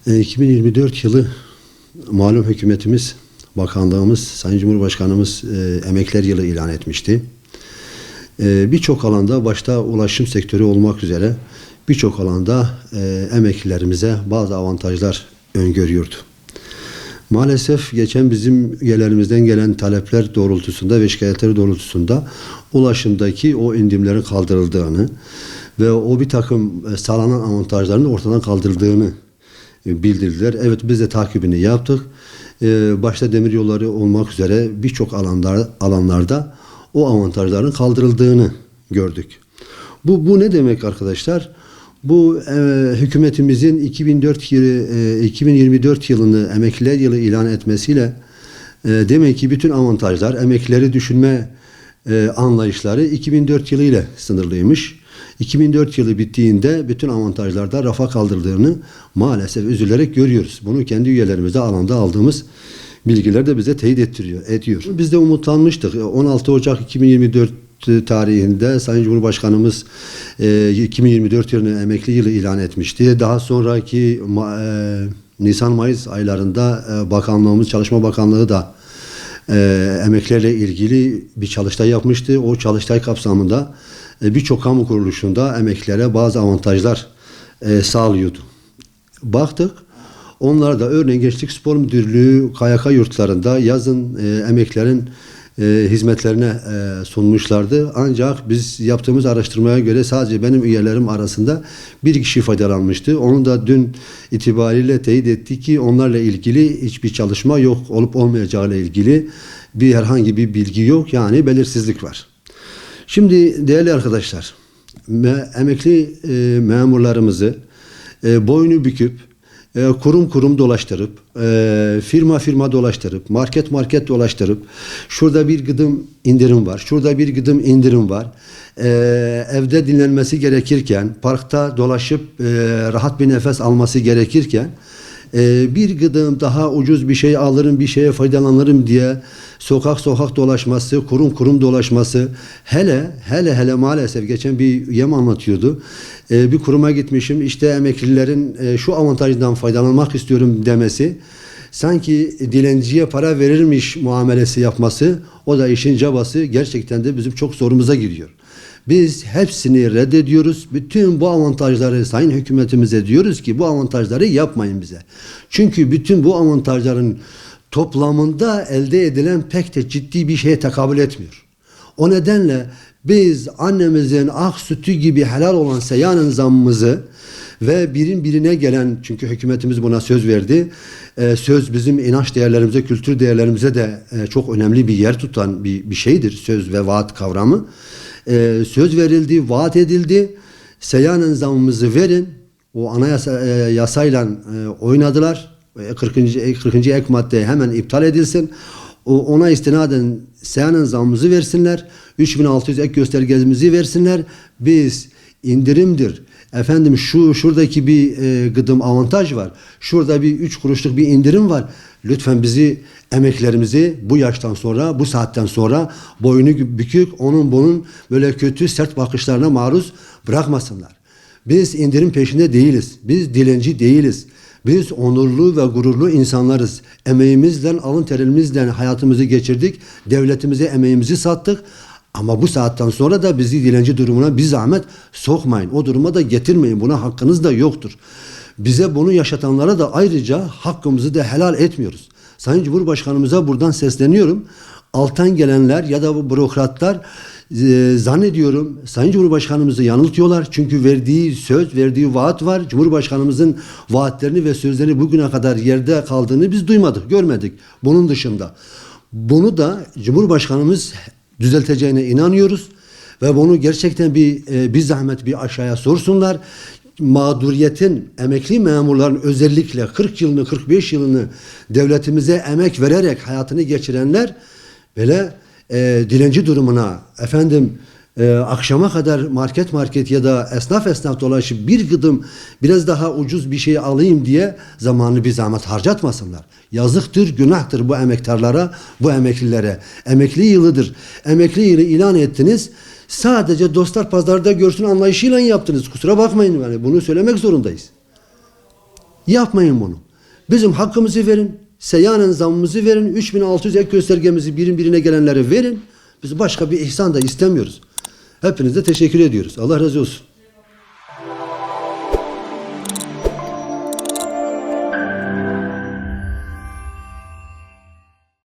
2024 yılı malum hükümetimiz, bakanlığımız, Sayın Cumhurbaşkanımız emekliler yılı ilan etmişti. Birçok alanda başta ulaşım sektörü olmak üzere birçok alanda emeklilerimize bazı avantajlar öngörüyordu. Maalesef geçen bizim üyelerimizden gelen talepler doğrultusunda ve şikayetler doğrultusunda ulaşımdaki o indirimlerin kaldırıldığını ve o bir takım sağlanan avantajların ortadan kaldırıldığını bildirdiler. Evet, biz de takibini yaptık. Başta demiryolları olmak üzere birçok alanlarda o avantajların kaldırıldığını gördük. Bu ne demek arkadaşlar? Bu hükümetimizin 2024 yılını emekliler yılı ilan etmesiyle demek ki bütün avantajlar, emeklileri düşünme anlayışları 2004 yılı ile sınırlıymış. 2004 yılı bittiğinde bütün avantajlarda rafa kaldırıldığını maalesef üzülerek görüyoruz. Bunu kendi üyelerimize alanda aldığımız bilgiler de bize teyit ediyor. Biz de umutlanmıştık. 16 Ocak 2024 tarihinde Sayın Cumhurbaşkanımız 2024 yılını emekli yılı ilan etmişti. Daha sonraki Nisan-Mayıs aylarında bakanlığımız, Çalışma Bakanlığı da emeklilerle ilgili bir çalıştay yapmıştı. O çalıştay kapsamında birçok kamu kuruluşunda emeklilere bazı avantajlar sağlıyordu. Baktık, onlar da örneğin Gençlik Spor Müdürlüğü KYK yurtlarında yazın emeklilerin hizmetlerine sunmuşlardı. Ancak biz yaptığımız araştırmaya göre sadece benim üyelerim arasında bir kişi faydalanmıştı. Onu da dün itibariyle teyit etti ki onlarla ilgili hiçbir çalışma yok, olup olmayacağıyla ilgili herhangi bir bilgi yok. Yani belirsizlik var. Şimdi değerli arkadaşlar, emekli memurlarımızı boynu büküp kurum kurum dolaştırıp, firma dolaştırıp, market dolaştırıp, şurada bir gıdım indirim var, şurada bir gıdım indirim var, evde dinlenmesi gerekirken, parkta dolaşıp rahat bir nefes alması gerekirken, bir gıdım daha ucuz bir şey alırım, bir şeye faydalanırım diye sokak dolaşması, kurum dolaşması, hele maalesef geçen bir üyem anlatıyordu. Bir kuruma gitmişim, işte emeklilerin şu avantajdan faydalanmak istiyorum demesi, sanki dilenciye para verirmiş muamelesi yapması, o da işin cabası, gerçekten de bizim çok zorumuza gidiyor. Biz hepsini reddediyoruz. Bütün bu avantajları sayın hükümetimize diyoruz ki bu avantajları yapmayın bize. Çünkü bütün bu avantajların toplamında elde edilen pek de ciddi bir şeye tekabül etmiyor. O nedenle biz annemizin ak sütü gibi helal olan seyyanen zammımızı ve birine gelen, çünkü hükümetimiz buna söz verdi. Söz bizim inanç değerlerimize, kültür değerlerimize de çok önemli bir yer tutan bir şeydir. Söz ve vaat kavramı. Söz verildi, vaat edildi. Seyyanen zammımızı verin. O yasayla oynadılar. 40. ek madde hemen iptal edilsin. Ona istinaden seyyanen zammımızı versinler. 3600 ek göstergemizi versinler. Biz indirimdir, efendim şuradaki bir gıdım avantaj var, şurada bir 3 kuruşluk bir indirim var, lütfen bizi, emeklerimizi bu yaştan sonra, bu saatten sonra boynu bükük, onun bunun böyle kötü sert bakışlarına maruz bırakmasınlar. Biz indirim peşinde değiliz, biz dilenci değiliz, biz onurlu ve gururlu insanlarız. Emeğimizle, alın terimizle hayatımızı geçirdik, devletimize emeğimizi sattık. Ama bu saatten sonra da bizi dilenci durumuna bir zahmet sokmayın. O duruma da getirmeyin. Buna hakkınız da yoktur. Bize bunu yaşatanlara da ayrıca hakkımızı da helal etmiyoruz. Sayın Cumhurbaşkanımıza buradan sesleniyorum. Alttan gelenler ya da bu bürokratlar zannediyorum Sayın Cumhurbaşkanımızı yanıltıyorlar. Çünkü verdiği söz, verdiği vaat var. Cumhurbaşkanımızın vaatlerini ve sözleri bugüne kadar yerde kaldığını biz duymadık, görmedik. Bunun dışında. Bunu da Cumhurbaşkanımız düzelteceğine inanıyoruz ve bunu gerçekten bir zahmet bir aşağıya sorsunlar. Mağduriyetin, emekli memurların özellikle 40 yılını, 45 yılını devletimize emek vererek hayatını geçirenler böyle dilenci durumuna, efendim akşama kadar market ya da esnaf dolaşıp bir gıdım biraz daha ucuz bir şey alayım diye zamanını bir zahmet harcatmasınlar. Yazıktır, günahtır bu emektarlara, bu emeklilere. Emekli yılıdır. Emekli yılı ilan ettiniz. Sadece dostlar pazarda görsün anlayışıyla yaptınız. Kusura bakmayın, yani bunu söylemek zorundayız. Yapmayın bunu. Bizim hakkımızı verin. Seyyanen zammımızı verin. 3600 ek göstergemizi birine gelenlere verin. Biz başka bir ihsan da istemiyoruz. Hepinize teşekkür ediyoruz. Allah razı olsun.